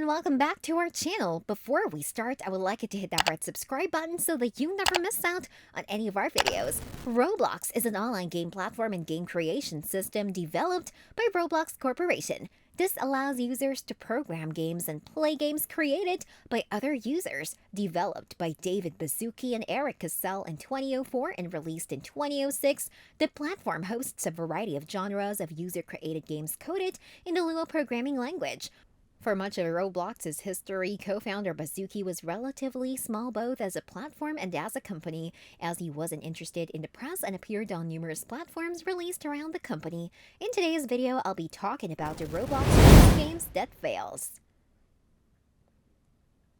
and welcome back to our channel. Before we start, I would like you to hit that red subscribe button so that you never miss out on any of our videos. Roblox is an online game platform and game creation system developed by Roblox Corporation. This allows users to program games and play games created by other users. Developed by David Baszucki and Eric Cassell in 2004 and released in 2006, the platform hosts a variety of genres of user-created games coded in the Lua programming language. For much of Roblox's history, co-founder Baszucki was relatively small both as a platform and as a company, as he wasn't interested in the press and appeared on numerous platforms released around the company. In today's video, I'll be talking about the Roblox Rust games that fails.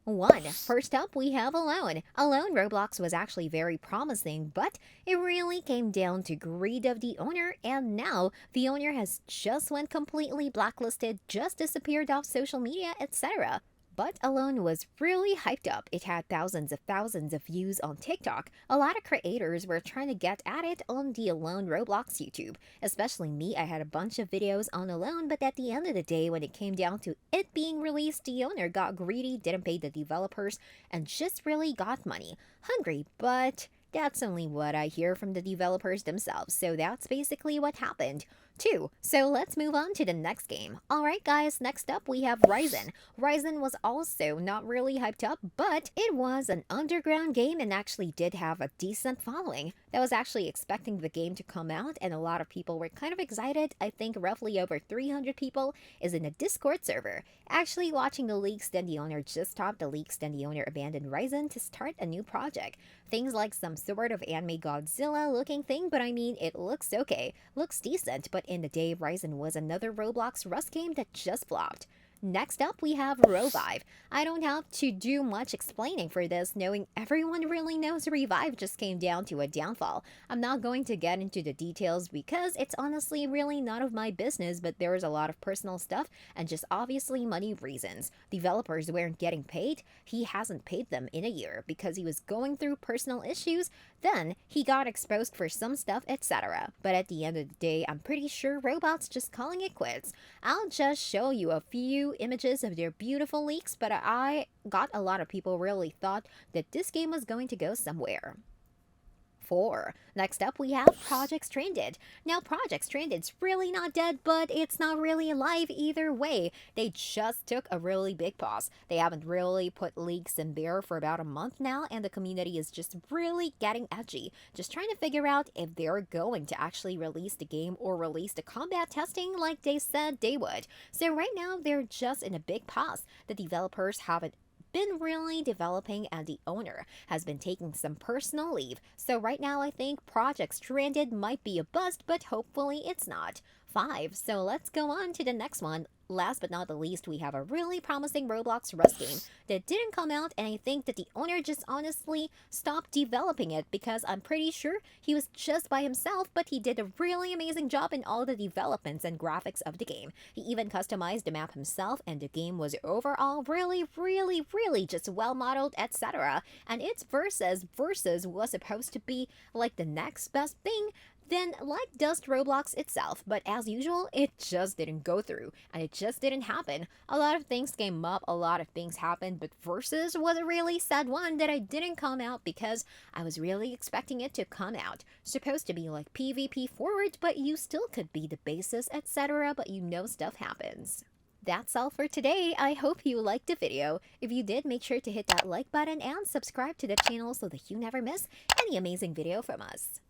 1. First up, we have Alone. Alone Roblox was actually very promising, but it really came down to greed of the owner, and now the owner has just went completely blacklisted, just disappeared off social media, etc. But Alone was really hyped up. It had thousands of views on TikTok. A lot of creators were trying to get at it on the Alone Roblox YouTube. Especially me, I had a bunch of videos on Alone, but at the end of the day, when it came down to it being released, the owner got greedy, didn't pay the developers, and just really got money. Hungry, but that's only what I hear from the developers themselves, so that's basically what happened. 2. So let's move on to the next game. Alright guys, next up we have Ryzen. Ryzen was also not really hyped up, but it was an underground game and actually did have a decent following. I was actually expecting the game to come out and a lot of people were kind of excited. I think roughly over 300 people is in a Discord server. Actually watching the leaks, then the owner just stopped the leaks, then the owner abandoned Ryzen to start a new project. Things like some sort of anime Godzilla looking thing, but I mean it looks okay, looks decent, but in the day, Ryzen was another Roblox Rust game that just flopped. Next up, we have Revive. I don't have to do much explaining for this, knowing everyone really knows Revive just came down to a downfall. I'm not going to get into the details because it's honestly really none of my business, but there is a lot of personal stuff and just obviously money reasons. Developers weren't getting paid. He hasn't paid them in a year because he was going through personal issues. Then he got exposed for some stuff, etc. But at the end of the day, I'm pretty sure Robot's just calling it quits. I'll just show you a few images of their beautiful leaks, but I got a lot of people really thought that this game was going to go somewhere. 4. Next up, we have Project Stranded. Now, Project Stranded's really not dead, but it's not really alive either way. They just took a really big pause. They haven't really put leaks in there for about a month now, and the community is just really getting edgy, just trying to figure out if they're going to actually release the game or release the combat testing like they said they would. So right now, they're just in a big pause. The developers haven't been really developing and the owner has been taking some personal leave. So right now I think Project Stranded might be a bust, but hopefully it's not. 5. So let's go on to the next one. Last but not the least, we have a really promising Roblox Rust game that didn't come out, and I think that the owner just honestly stopped developing it because I'm pretty sure he was just by himself, but he did a really amazing job in all the developments and graphics of the game. He even customized the map himself, and the game was overall really just well modeled, etc. And its versus was supposed to be like the next best thing, then like does Roblox itself, but as usual, it just didn't go through, and it just didn't happen. A lot of things came up, a lot of things happened, but Versus was a really sad one that I didn't come out because I was really expecting it to come out. Supposed to be like PvP forward, but you still could be the basis, etc., but you know stuff happens. That's all for today. I hope you liked the video. If you did, make sure to hit that like button and subscribe to the channel so that you never miss any amazing video from us.